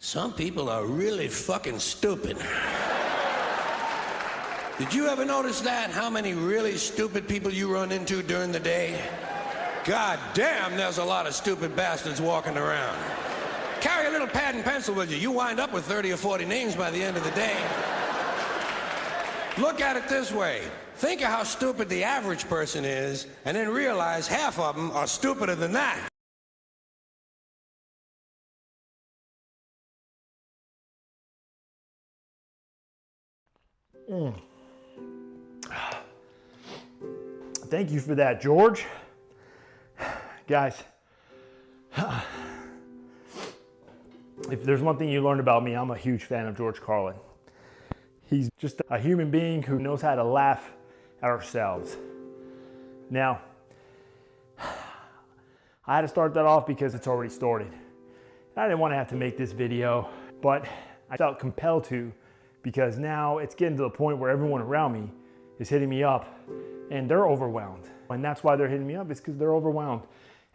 Some people are really fucking stupid. Did you ever notice that? How many really stupid people you run into during the day? God damn, there's a lot of stupid bastards walking around. Carry a little pad and pencil with you. You wind up with 30 or 40 names by the end of the day. Look at it this way. Think of how stupid the average person is, and then realize half of them are stupider than that. Thank you for that, George. Guys, if there's one thing you learned about me, I'm a huge fan of George Carlin. He's just a human being who knows how to laugh at ourselves. Now, I had to start that off because it's already started. I didn't want to have to make this video, but I felt compelled to because now it's getting to the point where everyone around me is hitting me up and they're overwhelmed. And that's why they're hitting me up, is because they're overwhelmed.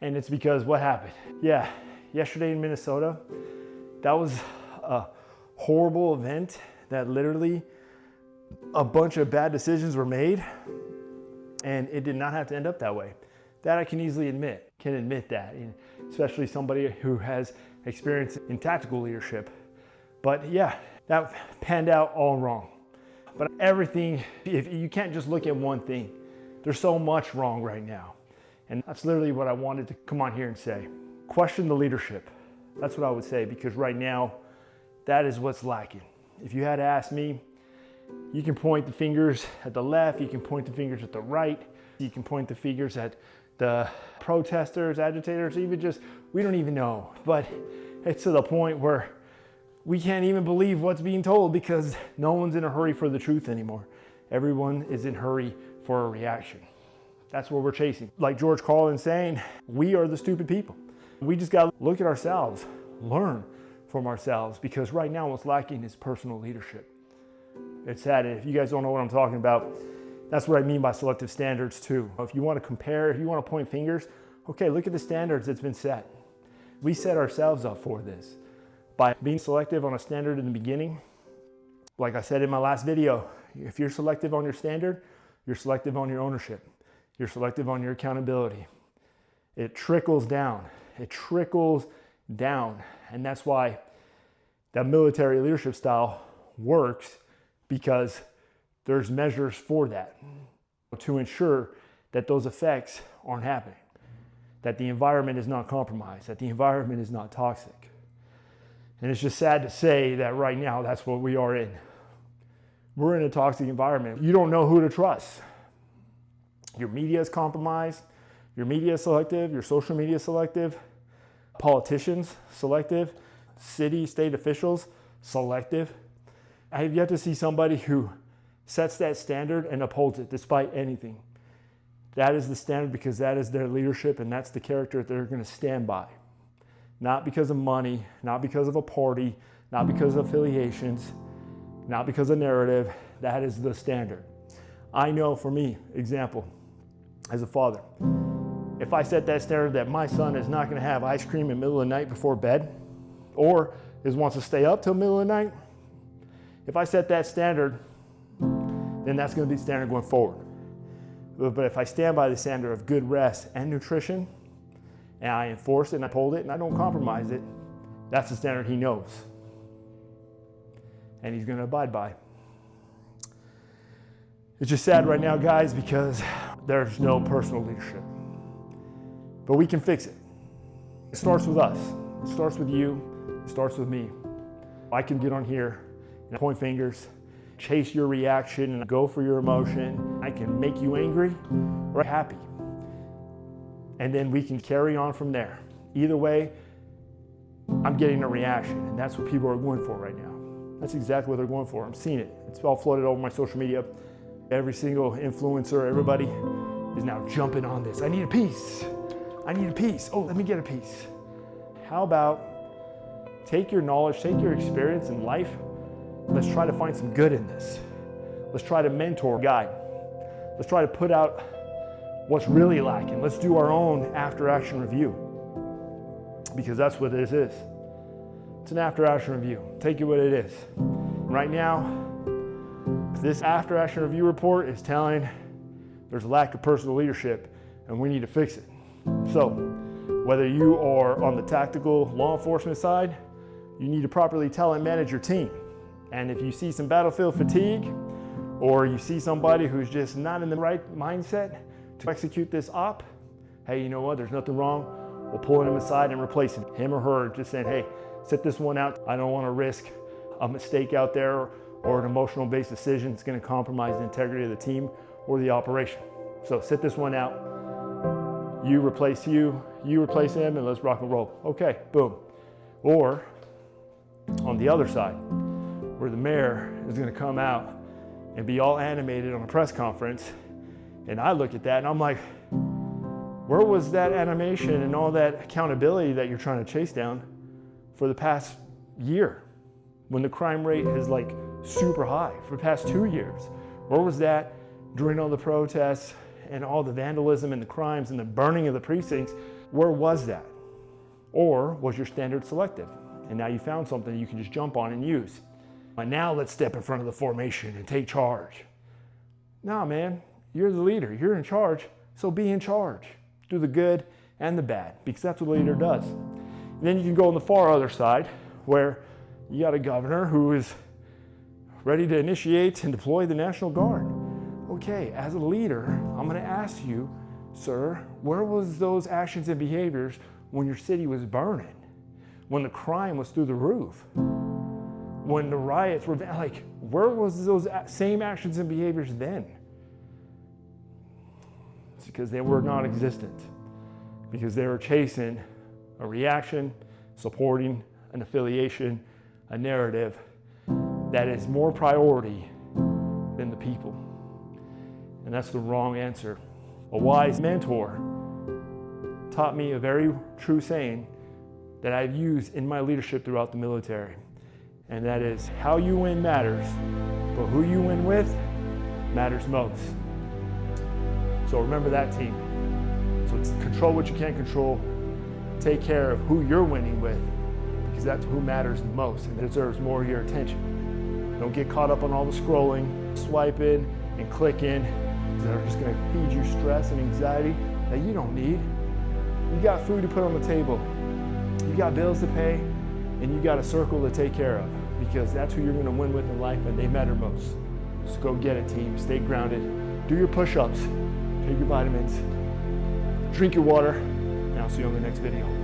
And it's because what happened? Yeah, yesterday in Minnesota, that was a horrible event that literally a bunch of bad decisions were made and it did not have to end up that way. That I can easily can admit that, especially somebody who has experience in tactical leadership. But yeah, that panned out all wrong. But everything, if you can't just look at one thing, there's so much wrong right now. And that's literally what I wanted to come on here and say. Question the leadership. That's what I would say, because right now, that is what's lacking. If you had to ask me, you can point the fingers at the left, you can point the fingers at the right, you can point the fingers at the protesters, agitators, even just, we don't even know. But it's to the point where we can't even believe what's being told because no one's in a hurry for the truth anymore. Everyone is in a hurry for a reaction. That's what we're chasing. Like George Carlin saying, we are the stupid people. We just gotta look at ourselves, learn from ourselves, because right now what's lacking is personal leadership. It's sad. If you guys don't know what I'm talking about, that's what I mean by selective standards too. If you want to compare, if you want to point fingers, okay, look at the standards that's been set. We set ourselves up for this. By being selective on a standard in the beginning, like I said in my last video, if you're selective on your standard, you're selective on your ownership. You're selective on your accountability. It trickles down. It trickles down. And that's why that military leadership style works, because there's measures for that to ensure that those effects aren't happening, that the environment is not compromised, that the environment is not toxic. And it's just sad to say that right now that's what we are in. We're in a toxic environment. You don't know who to trust. Your media is compromised. Your media is selective. Your social media is selective. Politicians, selective. City, state officials, selective. I have yet to see somebody who sets that standard and upholds it despite anything. That is the standard because that is their leadership and that's the character they're going to stand by. Not because of money, not because of a party, not because of affiliations, not because of narrative. That is the standard. I know for me, example, as a father, if I set that standard that my son is not going to have ice cream in the middle of the night before bed, or wants to stay up till the middle of the night, if I set that standard, then that's going to be the standard going forward. But if I stand by the standard of good rest and nutrition, and I enforce it and I uphold it and I don't compromise it, that's the standard he knows. And he's going to abide by. It's just sad right now, guys, because there's no personal leadership. But we can fix it. It starts with us. It starts with you. It starts with me. I can get on here and point fingers, chase your reaction and go for your emotion. I can make you angry or happy. And then we can carry on from there. Either way, I'm getting a reaction, and that's what people are going for right now. That's exactly what they're going for. I'm seeing it. It's all flooded over my social media. Every single influencer, everybody is now jumping on this. I need a piece. I need a piece. Oh, let me get a piece. How about take your knowledge, take your experience in life. Let's try to find some good in this. Let's try to mentor, guide. Let's try to put out what's really lacking. Let's do our own after action review, because that's what this is. It's an after-action review. Take it what it is. Right now, this after-action review report is telling there's a lack of personal leadership and we need to fix it. So, whether you are on the tactical law enforcement side, you need to properly tell and manage your team. And if you see some battlefield fatigue, or you see somebody who's just not in the right mindset to execute this op, hey, you know what, there's nothing wrong. We'll pull him aside and replace him or her, just saying, hey, sit this one out. I don't want to risk a mistake out there or an emotional-based decision that's going to compromise the integrity of the team or the operation. So sit this one out. You replace him, and let's rock and roll. Okay, boom. Or on the other side, where the mayor is going to come out and be all animated on a press conference, and I look at that and I'm like, where was that animation and all that accountability that you're trying to chase down for the past year, when the crime rate is like super high for the past 2 years? Where was that during all the protests and all the vandalism and the crimes and the burning of the precincts? Where was that? Or was your standard selective? And now you found something you can just jump on and use. And now let's step in front of the formation and take charge. Nah, man, you're the leader, you're in charge, so be in charge. Do the good and the bad, because that's what a leader does. And then you can go on the far other side, where you got a governor who is ready to initiate and deploy the National Guard. Okay, as a leader, I'm going to ask you, sir, where was those actions and behaviors when your city was burning? When the crime was through the roof? When the riots were, like, where was those same actions and behaviors then? It's because they were non-existent. Because they were chasing a reaction, supporting an affiliation, a narrative that is more priority than the people. And that's the wrong answer. A wise mentor taught me a very true saying that I've used in my leadership throughout the military. And that is, how you win matters, but who you win with matters most. So remember that, team. So control what you can control. Take care of who you're winning with, because that's who matters the most and deserves more of your attention. Don't get caught up on all the scrolling, swiping, and clicking that are just going to feed you stress and anxiety that you don't need. You got food to put on the table. You got bills to pay, and you got a circle to take care of, because that's who you're going to win with in life, and they matter most. So go get it, team. Stay grounded. Do your push-ups. Take your vitamins. Drink your water. And I'll see you on the next video.